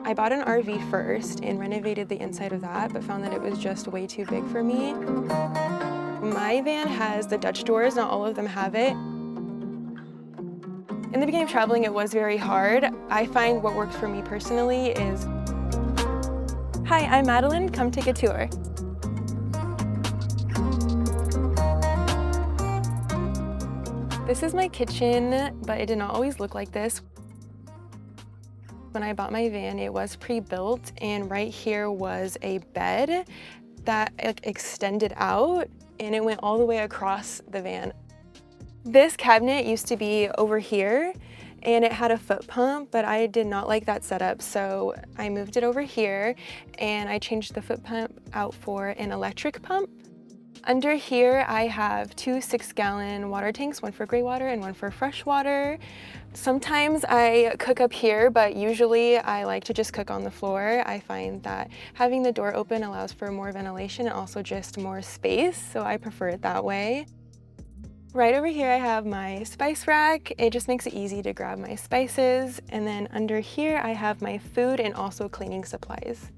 I bought an RV first and renovated the inside of that, but found that it was just way too big for me. My van has the Dutch doors, not all of them have it. In the beginning of traveling, it was very hard. I find what works for me personally is, "Hi, I'm Madilyn, come take a tour." This is my kitchen, but it did not always look like this. When I bought my van, it was pre-built, and right here was a bed that extended out, and it went all the way across the van. This cabinet used to be over here, and it had a foot pump, but I did not like that setup, so I moved it over here, and I changed the foot pump out for an electric pump. Under here, I have two 6-gallon water tanks, one for gray water and one for fresh water. Sometimes I cook up here, but usually I like to just cook on the floor. I find that having the door open allows for more ventilation and also just more space, so I prefer it that way. Right over here, I have my spice rack. It just makes it easy to grab my spices. And then under here, I have my food and also cleaning supplies.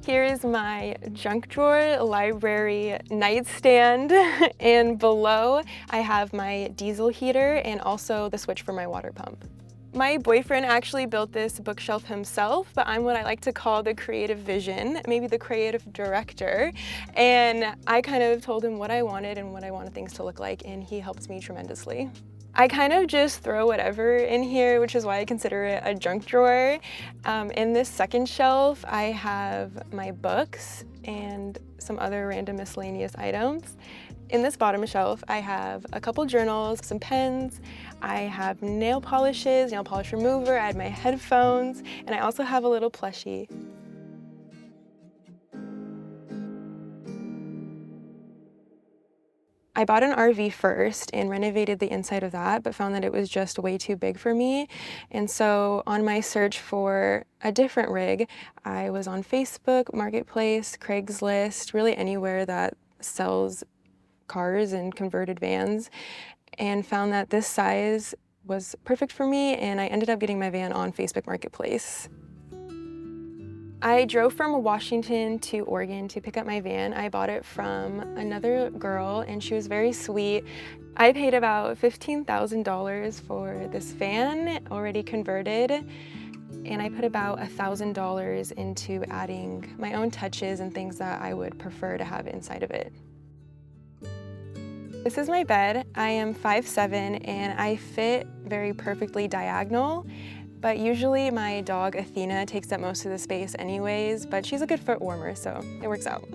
Here is my junk drawer, library nightstand, and below I have my diesel heater and also the switch for my water pump. My boyfriend actually built this bookshelf himself, but I'm what I like to call the creative vision, maybe the creative director. And I kind of told him what I wanted and what I wanted things to look like, and he helped me tremendously. I kind of just throw whatever in here, which is why I consider it a junk drawer. In this second shelf, I have my books and some other random miscellaneous items. In this bottom shelf, I have a couple journals, some pens, I have nail polishes, nail polish remover, I have my headphones, and I also have a little plushie. I bought an RV first and renovated the inside of that, but found that it was just way too big for me. And so on my search for a different rig, I was on Facebook, Marketplace, Craigslist, really anywhere that sells cars and converted vans, and found that this size was perfect for me, and I ended up getting my van on Facebook Marketplace. I drove from Washington to Oregon to pick up my van. I bought it from another girl, and she was very sweet. I paid about $15,000 for this van, already converted, and I put about $1,000 into adding my own touches and things that I would prefer to have inside of it. This is my bed. I am 5'7", and I fit very perfectly diagonal. But usually my dog Athena takes up most of the space anyways, but she's a good foot warmer, so it works out.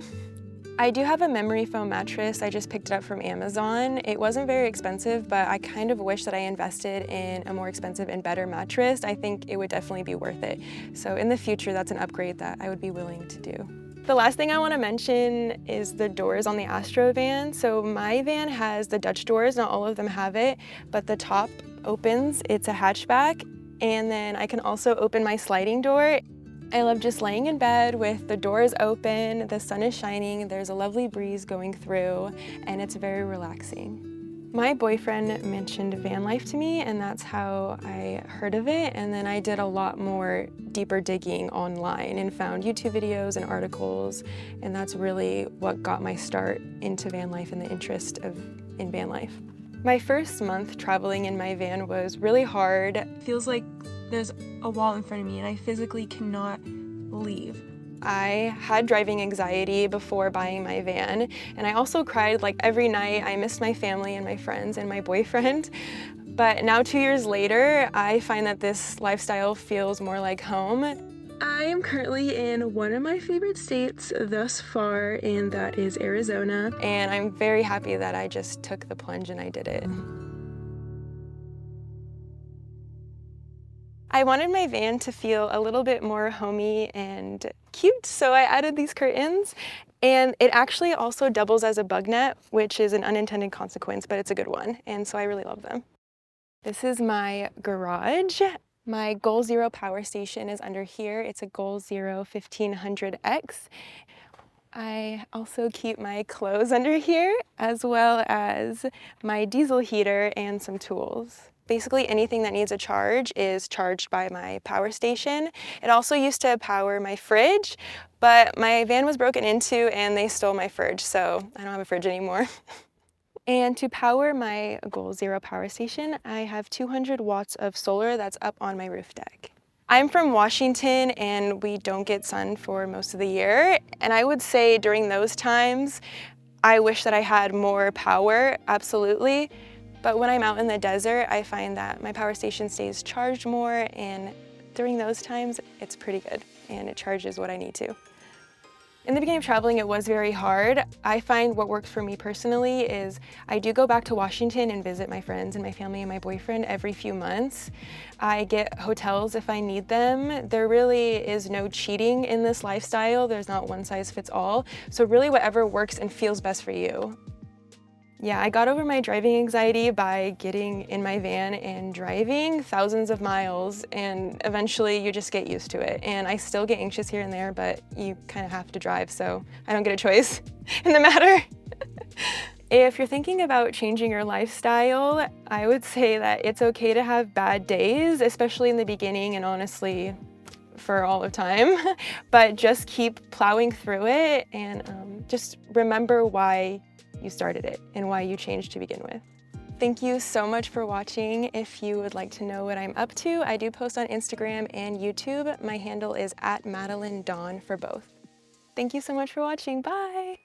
I do have a memory foam mattress. I just picked it up from Amazon. It wasn't very expensive, but I kind of wish that I invested in a more expensive and better mattress. I think it would definitely be worth it. So in the future, that's an upgrade that I would be willing to do. The last thing I want to mention is the doors on the Astro van. So my van has the Dutch doors, not all of them have it, but the top opens, it's a hatchback. And then I can also open my sliding door. I love just laying in bed with the doors open, the sun is shining, there's a lovely breeze going through, and it's very relaxing. My boyfriend mentioned van life to me, and that's how I heard of it. And then I did a lot more deeper digging online and found YouTube videos and articles, and that's really what got my start into van life and the interest in van life. My first month traveling in my van was really hard. It feels like there's a wall in front of me and I physically cannot leave. I had driving anxiety before buying my van, and I also cried like every night. I missed my family and my friends and my boyfriend. But now 2 years later, I find that this lifestyle feels more like home. I am currently in one of my favorite states thus far, and that is Arizona. And I'm very happy that I just took the plunge and I did it. I wanted my van to feel a little bit more homey and cute, so I added these curtains. And it actually also doubles as a bug net, which is an unintended consequence, but it's a good one. And so I really love them. This is my garage. My Goal Zero power station is under here. It's a Goal Zero 1500X. I also keep my clothes under here, as well as my diesel heater and some tools. Basically anything that needs a charge is charged by my power station. It also used to power my fridge, but my van was broken into and they stole my fridge, so I don't have a fridge anymore. And to power my Goal Zero power station, I have 200 watts of solar that's up on my roof deck. I'm from Washington and we don't get sun for most of the year. And I would say during those times, I wish that I had more power, absolutely. But when I'm out in the desert, I find that my power station stays charged more, and during those times, it's pretty good and it charges what I need to. In the beginning of traveling, it was very hard. I find what works for me personally is I do go back to Washington and visit my friends and my family and my boyfriend every few months. I get hotels if I need them. There really is no cheating in this lifestyle. There's not one size fits all. So really whatever works and feels best for you. Yeah, I got over my driving anxiety by getting in my van and driving thousands of miles, and eventually you just get used to it. And I still get anxious here and there, but you kind of have to drive, so I don't get a choice in the matter. If you're thinking about changing your lifestyle, I would say that it's okay to have bad days, especially in the beginning and honestly for all of time, but just keep plowing through it and just remember why you started it and why you changed to begin with. Thank you so much for watching. If you would like to know what I'm up to, I do post on Instagram and YouTube. My handle is @MadilynDawn for both. Thank you so much for watching. Bye!